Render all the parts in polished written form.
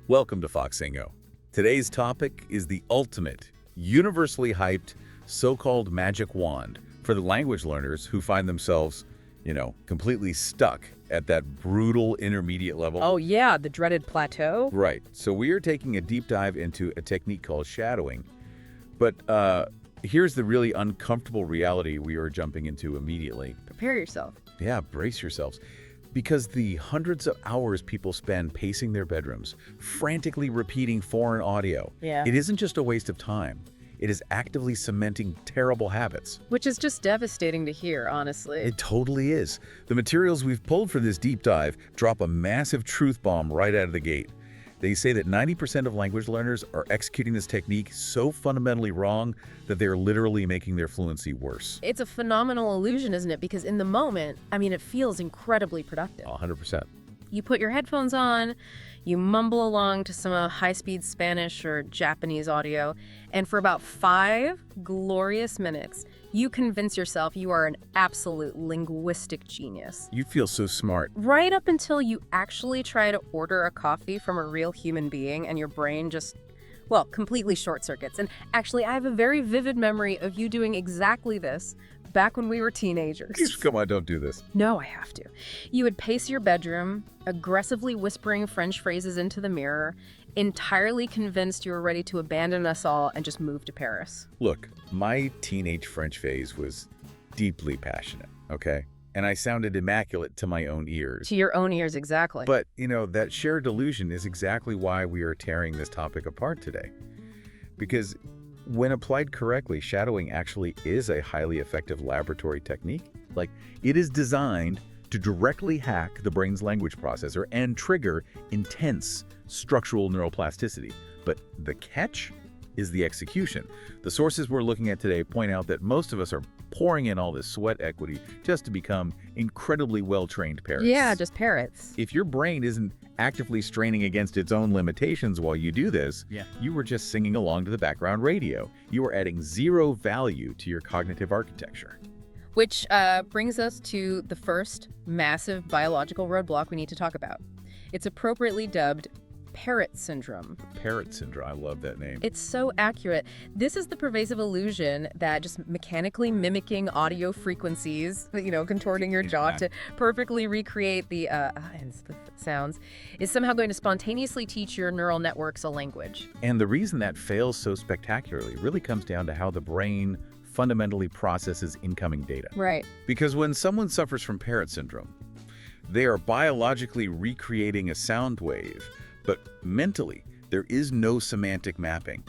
Welcome to Foxingo. Today's topic is the ultimate, universally hyped, so-called magic wand for the language learners who find themselves, completely stuck at that brutal intermediate level. Oh yeah, the dreaded plateau? Right. So we are taking a deep dive into a technique called shadowing. But here's the really uncomfortable reality we are jumping into immediately. Prepare yourself. Yeah, brace yourselves. Because the hundreds of hours people spend pacing their bedrooms, frantically repeating foreign audio, it isn't just a waste of time. It is actively cementing terrible habits. Which is just devastating to hear, honestly. It totally is. The materials we've pulled for this deep dive drop a massive truth bomb right out of the gate. They say that 90% of language learners are executing this technique so fundamentally wrong that they're literally making their fluency worse. It's a phenomenal illusion, isn't it? Because in the moment, it feels incredibly productive. 100%. You put your headphones on, you mumble along to some high-speed Spanish or Japanese audio, and for about 5 glorious minutes, you convince yourself you are an absolute linguistic genius. You feel so smart. Right up until you actually try to order a coffee from a real human being and your brain just, completely short circuits. And actually, I have a very vivid memory of you doing exactly this back when we were teenagers. Come on, don't do this. No, I have to. You would pace your bedroom, aggressively whispering French phrases into the mirror, entirely convinced you were ready to abandon us all and just move to Paris. Look, my teenage French phase was deeply passionate, okay? And I sounded immaculate to my own ears. To your own ears, exactly. But, that shared delusion is exactly why we are tearing this topic apart today. Because when applied correctly, shadowing actually is a highly effective laboratory technique. It is designed to directly hack the brain's language processor and trigger intense structural neuroplasticity. But the catch is the execution. The sources we're looking at today point out that most of us are pouring in all this sweat equity just to become incredibly well-trained parrots. Yeah, just parrots. If your brain isn't actively straining against its own limitations while you do this, you were just singing along to the background radio. You are adding zero value to your cognitive architecture. Which brings us to the first massive biological roadblock we need to talk about. It's appropriately dubbed Parrot Syndrome. Parrot Syndrome, I love that name. It's so accurate. This is the pervasive illusion that just mechanically mimicking audio frequencies, contorting your jaw to perfectly recreate the sounds, is somehow going to spontaneously teach your neural networks a language. And the reason that fails so spectacularly really comes down to how the brain fundamentally processes incoming data. Right. Because when someone suffers from Parrot Syndrome, they are biologically recreating a sound wave, but mentally, there is no semantic mapping.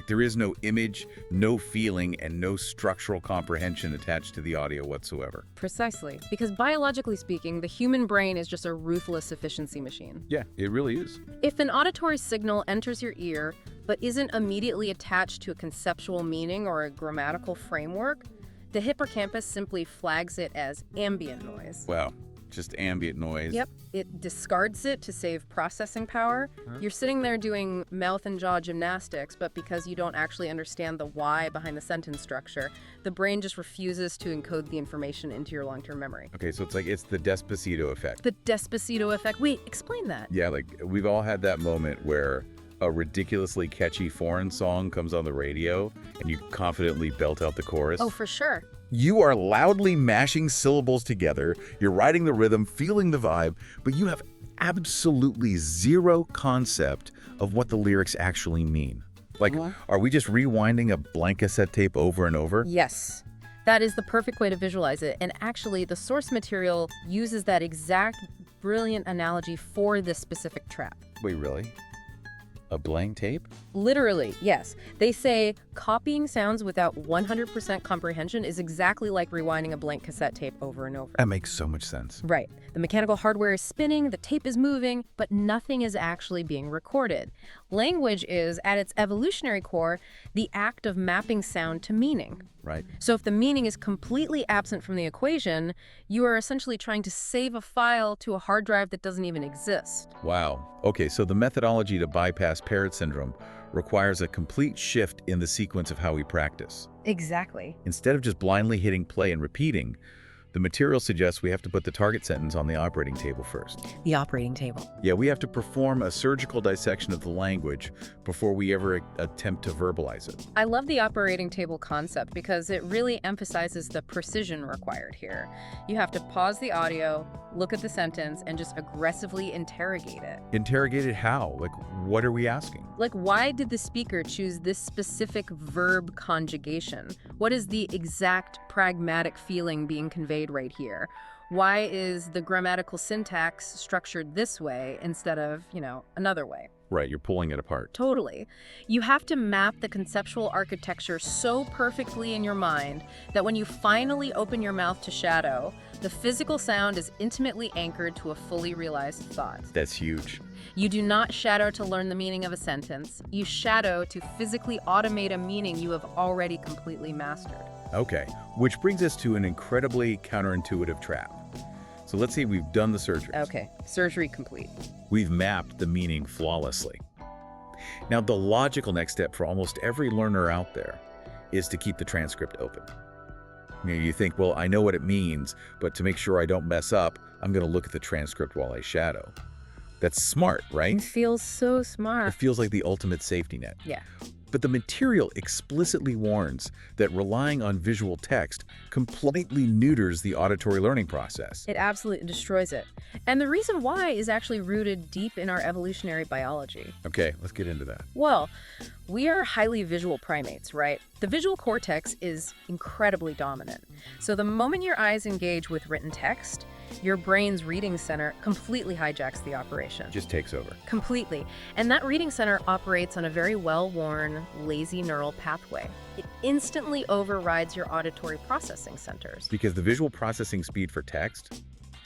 There is no image, no feeling, and no structural comprehension attached to the audio whatsoever. Precisely. Because biologically speaking, the human brain is just a ruthless efficiency machine. Yeah, it really is. If an auditory signal enters your ear, but isn't immediately attached to a conceptual meaning or a grammatical framework, the hippocampus simply flags it as ambient noise. Wow. Just ambient noise. Yep. It discards it to save processing power. You're sitting there doing mouth and jaw gymnastics, but because you don't actually understand the why behind the sentence structure, the brain just refuses to encode the information into your long-term memory. Okay, so it's the Despacito effect. The Despacito effect. Wait, explain that. Yeah, we've all had that moment where a ridiculously catchy foreign song comes on the radio and you confidently belt out the chorus. Oh, for sure. You are loudly mashing syllables together, you're riding the rhythm, feeling the vibe, but you have absolutely zero concept of what the lyrics actually mean. Are we just rewinding a blank cassette tape over and over? Yes. That is the perfect way to visualize it. And actually, the source material uses that exact brilliant analogy for this specific trap. Wait, really? A blank tape? Literally, yes. They say copying sounds without 100% comprehension is exactly like rewinding a blank cassette tape over and over. That makes so much sense. Right. The mechanical hardware is spinning, the tape is moving, but nothing is actually being recorded. Language is, at its evolutionary core, the act of mapping sound to meaning. Right. So if the meaning is completely absent from the equation, you are essentially trying to save a file to a hard drive that doesn't even exist. Wow. Okay, so the methodology to bypass Parrot Syndrome requires a complete shift in the sequence of how we practice. Exactly. Instead of just blindly hitting play and repeating, the The material suggests we have to put the target sentence on the operating table first. The operating table. Yeah, we have to perform a surgical dissection of the language before we ever attempt to verbalize it. I love the operating table concept because it really emphasizes the precision required here. You have to pause the audio, look at the sentence, and just aggressively interrogate it. Interrogate it how? Like, what are we asking? Like, why did the speaker choose this specific verb conjugation? What is the exact pragmatic feeling being conveyed right here? Why is the grammatical syntax structured this way instead of, another way? Right, you're pulling it apart. Totally. You have to map the conceptual architecture so perfectly in your mind that when you finally open your mouth to shadow, the physical sound is intimately anchored to a fully realized thought. That's huge. You do not shadow to learn the meaning of a sentence. You shadow to physically automate a meaning you have already completely mastered. Okay, which brings us to an incredibly counterintuitive trap. So let's say we've done the surgery. Okay, surgery complete. We've mapped the meaning flawlessly. Now, the logical next step for almost every learner out there is to keep the transcript open. You think, well, I know what it means, but to make sure I don't mess up, I'm going to look at the transcript while I shadow. That's smart, right? It feels so It smart. feels like the ultimate safety net. Yeah. But the material explicitly warns that relying on visual text completely neuters the auditory learning process. It absolutely destroys it. And the reason why is actually rooted deep in our evolutionary biology. Okay, let's get into that. Well, we are highly visual primates, right? The visual cortex is incredibly dominant. So the moment your eyes engage with written text, your brain's reading center completely hijacks the operation. Just takes over. Completely. And that reading center operates on a very well-worn, lazy neural pathway. It instantly overrides your auditory processing centers. Because the visual processing speed for text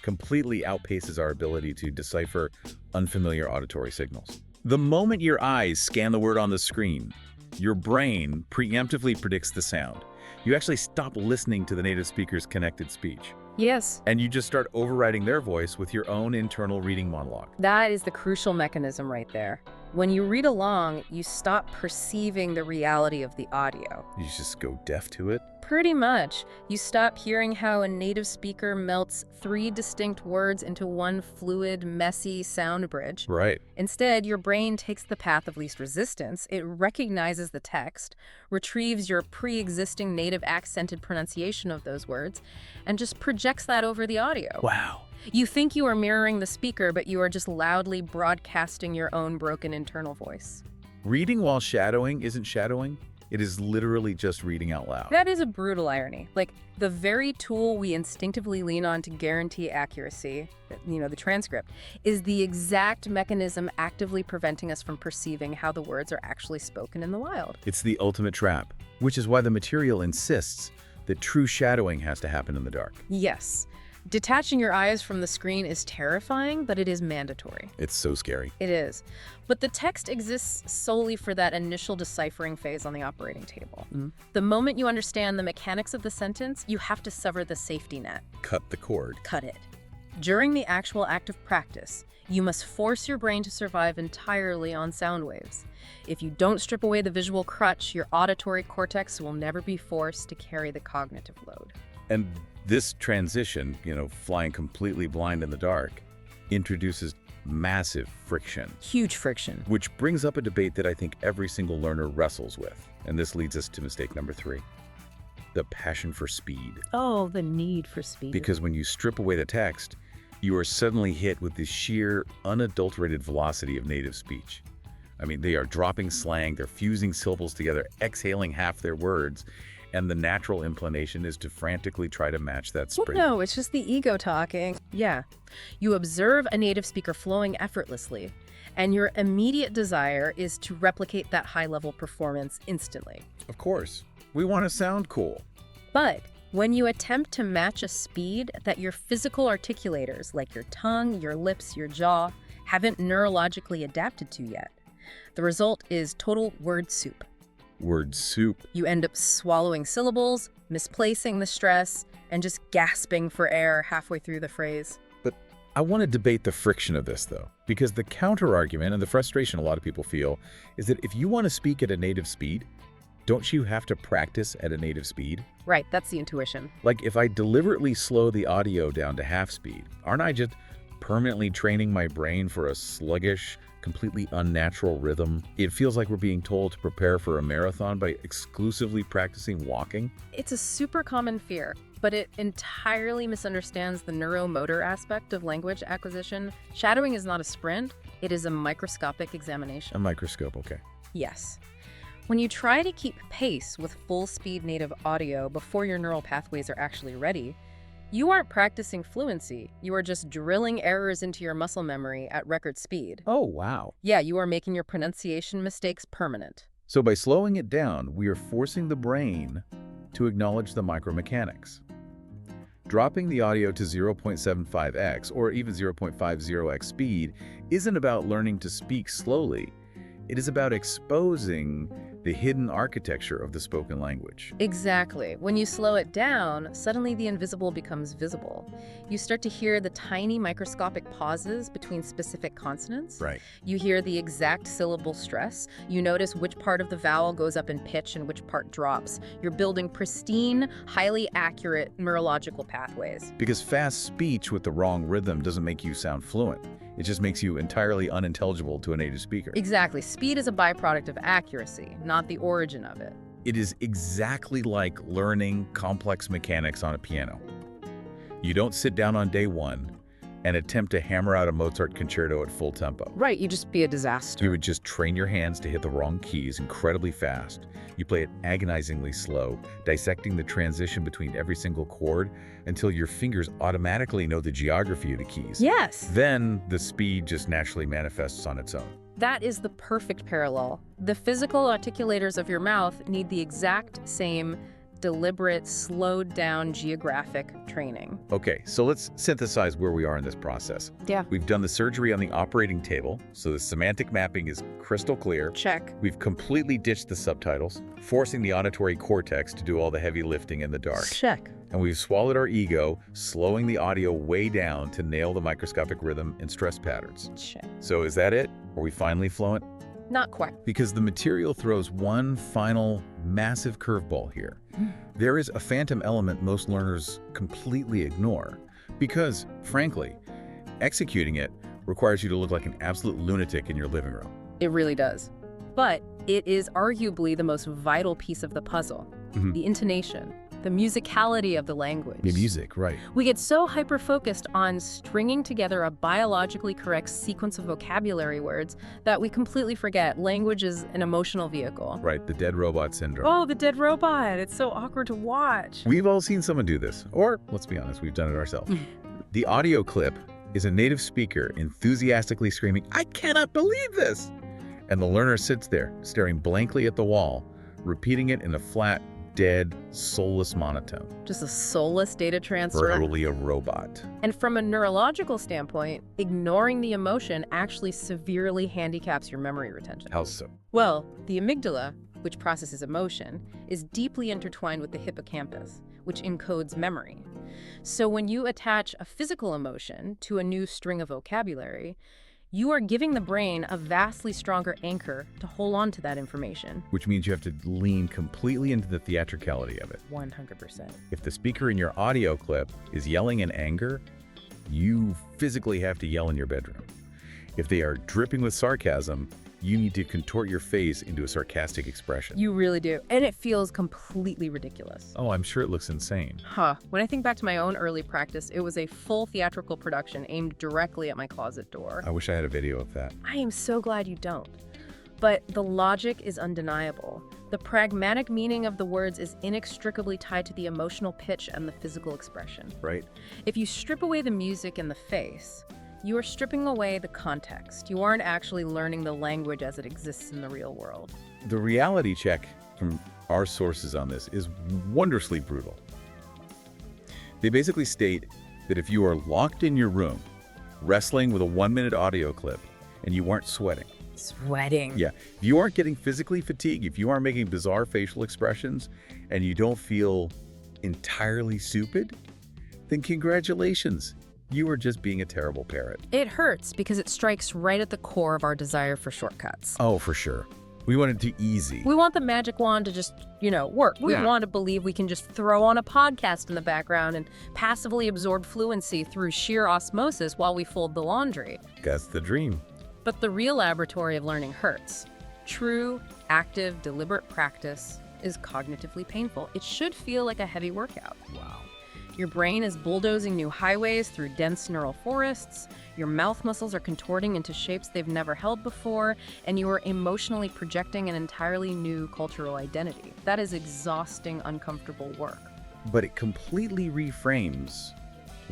completely outpaces our ability to decipher unfamiliar auditory signals. The moment your eyes scan the word on the screen, your brain preemptively predicts the sound. You actually stop listening to the native speaker's connected speech. Yes. And you just start overriding their voice with your own internal reading monologue. That is the crucial mechanism right there. When you read along, you stop perceiving the reality of the audio. You just go deaf to it. Pretty much. You stop hearing how a native speaker melts 3 distinct words into one fluid, messy sound bridge. Right. Instead, your brain takes the path of least resistance. It recognizes the text, retrieves your pre-existing native accented pronunciation of those words, and just projects that over the audio. Wow. You think you are mirroring the speaker, but you are just loudly broadcasting your own broken internal voice. Reading while shadowing isn't shadowing. It is literally just reading out loud. That is a brutal irony. Like, the very tool we instinctively lean on to guarantee accuracy, the transcript, is the exact mechanism actively preventing us from perceiving how the words are actually spoken in the wild. It's the ultimate trap, which is why the material insists that true shadowing has to happen in the dark. Yes. Detaching your eyes from the screen is terrifying, but it is mandatory. It's so scary. It is. But the text exists solely for that initial deciphering phase on the operating table. The moment you understand the mechanics of the sentence, you have to sever the safety net. Cut the cord. Cut it. During the actual act of practice, you must force your brain to survive entirely on sound waves. If you don't strip away the visual crutch, your auditory cortex will never be forced to carry the cognitive load. And this transition, flying completely blind in the dark, introduces massive friction. Huge friction. Which brings up a debate that I think every single learner wrestles with. And this leads us to mistake number 3. The passion for speed. Oh, the need for speed. Because when you strip away the text, you are suddenly hit with the sheer, unadulterated velocity of native speech. I mean, they are dropping slang, they're fusing syllables together, exhaling half their words, and the natural inclination is to frantically try to match that sprint. Well, no, it's just the ego talking. Yeah. You observe a native speaker flowing effortlessly, and your immediate desire is to replicate that high-level performance instantly. Of course. We want to sound cool. But when you attempt to match a speed that your physical articulators, like your tongue, your lips, your jaw, haven't neurologically adapted to yet, the result is total word soup. Word soup. You end up swallowing syllables, misplacing the stress, and just gasping for air halfway through the phrase. But I want to debate the friction of this, though, because the counter-argument and the frustration a lot of people feel is that if you want to speak at a native speed, don't you have to practice at a native speed? Right, that's the intuition. Like if I deliberately slow the audio down to half speed, aren't I just permanently training my brain for a sluggish, completely unnatural rhythm? It feels like we're being told to prepare for a marathon by exclusively practicing walking. It's a super common fear, but it entirely misunderstands the neuromotor aspect of language acquisition. Shadowing is not a sprint, it is a microscopic examination. A microscope, okay. Yes. When you try to keep pace with full-speed native audio before your neural pathways are actually ready, you aren't practicing fluency. You are just drilling errors into your muscle memory at record speed. Oh, wow. Yeah, you are making your pronunciation mistakes permanent. So by slowing it down, we are forcing the brain to acknowledge the micromechanics. Dropping the audio to 0.75x or even 0.50x speed isn't about learning to speak slowly. It is about exposing the hidden architecture of the spoken language. Exactly. When you slow it down, suddenly the invisible becomes visible. You start to hear the tiny microscopic pauses between specific consonants. Right. You hear the exact syllable stress. You notice which part of the vowel goes up in pitch and which part drops. You're building pristine, highly accurate neurological pathways. Because fast speech with the wrong rhythm doesn't make you sound fluent. It just makes you entirely unintelligible to a native speaker. Exactly. Speed is a byproduct of accuracy, not the origin of it. It is exactly like learning complex mechanics on a piano. You don't sit down on day one and attempt to hammer out a Mozart concerto at full tempo. Right, you just be a disaster. You would just train your hands to hit the wrong keys incredibly fast. You play it agonizingly slow, dissecting the transition between every single chord until your fingers automatically know the geography of the keys. Yes. Then the speed just naturally manifests on its own. That is the perfect parallel. The physical articulators of your mouth need the exact same deliberate, slowed down geographic training. Okay, so let's synthesize where we are in this process. Yeah. We've done the surgery on the operating table, so the semantic mapping is crystal clear. Check. We've completely ditched the subtitles, forcing the auditory cortex to do all the heavy lifting in the dark. Check. And we've swallowed our ego, slowing the audio way down to nail the microscopic rhythm and stress patterns. Check. So is that it? Are we finally fluent? Not quite. Because the material throws one final massive curveball here. There is a phantom element most learners completely ignore because, frankly, executing it requires you to look like an absolute lunatic in your living room. It really does. But it is arguably the most vital piece of the puzzle. The intonation, the musicality of the language. The music, right. We get so hyper-focused on stringing together a biologically correct sequence of vocabulary words that we completely forget language is an emotional vehicle. Right, the dead robot syndrome. Oh, the dead robot. It's so awkward to watch. We've all seen someone do this, or let's be honest, we've done it ourselves. The audio clip is a native speaker enthusiastically screaming, "I cannot believe this!" And the learner sits there, staring blankly at the wall, repeating it in a flat, dead, soulless monotone. Just a soulless data transfer. Virtually a robot. And from a neurological standpoint, ignoring the emotion actually severely handicaps your memory retention. How so? Well, the amygdala, which processes emotion, is deeply intertwined with the hippocampus, which encodes memory. So when you attach a physical emotion to a new string of vocabulary, you are giving the brain a vastly stronger anchor to hold on to that information. Which means you have to lean completely into the theatricality of it. 100%. If the speaker in your audio clip is yelling in anger, you physically have to yell in your bedroom. If they are dripping with sarcasm, you need to contort your face into a sarcastic expression. You really do. And it feels completely ridiculous. Oh, I'm sure it looks insane. When I think back to my own early practice, it was a full theatrical production aimed directly at my closet door. I wish I had a video of that. I am so glad you don't. But the logic is undeniable. The pragmatic meaning of the words is inextricably tied to the emotional pitch and the physical expression. Right? If you strip away the music and the face, you are stripping away the context. You aren't actually learning the language as it exists in the real world. The reality check from our sources on this is wondrously brutal. They basically state that if you are locked in your room, wrestling with a 1-minute audio clip, and you aren't sweating. Sweating. Yeah. If you aren't getting physically fatigued, if you aren't making bizarre facial expressions, and you don't feel entirely stupid, then congratulations. You are just being a terrible parrot. It hurts because it strikes right at the core of our desire for shortcuts. Oh, for sure. We want it to easy. We want the magic wand to just, work. We want to believe we can just throw on a podcast in the background and passively absorb fluency through sheer osmosis while we fold the laundry. That's the dream. But the real laboratory of learning hurts. True, active, deliberate practice is cognitively painful. It should feel like a heavy workout. Wow. Your brain is bulldozing new highways through dense neural forests, your mouth muscles are contorting into shapes they've never held before, and you are emotionally projecting an entirely new cultural identity. That is exhausting, uncomfortable work. But it completely reframes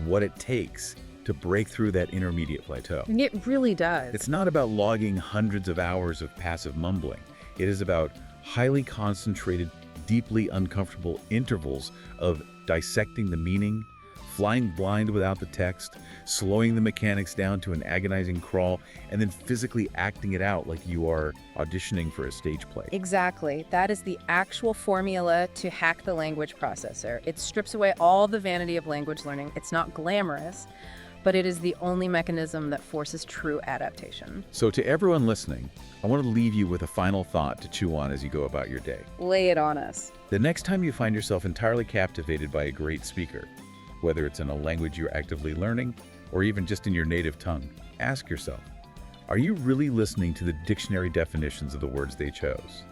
what it takes to break through that intermediate plateau. It really does. It's not about logging hundreds of hours of passive mumbling. It is about highly concentrated, deeply uncomfortable intervals of dissecting the meaning, flying blind without the text, slowing the mechanics down to an agonizing crawl, and then physically acting it out like you are auditioning for a stage play. Exactly. That is the actual formula to hack the language processor. It strips away all the vanity of language learning. It's not glamorous, but it is the only mechanism that forces true adaptation. So to everyone listening, I want to leave you with a final thought to chew on as you go about your day. Lay it on us. The next time you find yourself entirely captivated by a great speaker, whether it's in a language you're actively learning or even just in your native tongue, ask yourself, are you really listening to the dictionary definitions of the words they chose?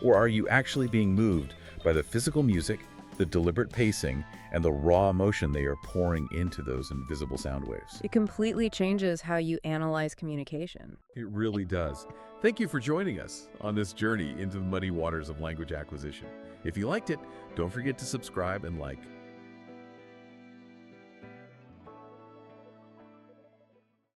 Or are you actually being moved by the physical music, the deliberate pacing, and the raw emotion they are pouring into those invisible sound waves? It completely changes how you analyze communication. It really does. Thank you for joining us on this journey into the muddy waters of language acquisition. If you liked it, don't forget to subscribe and like.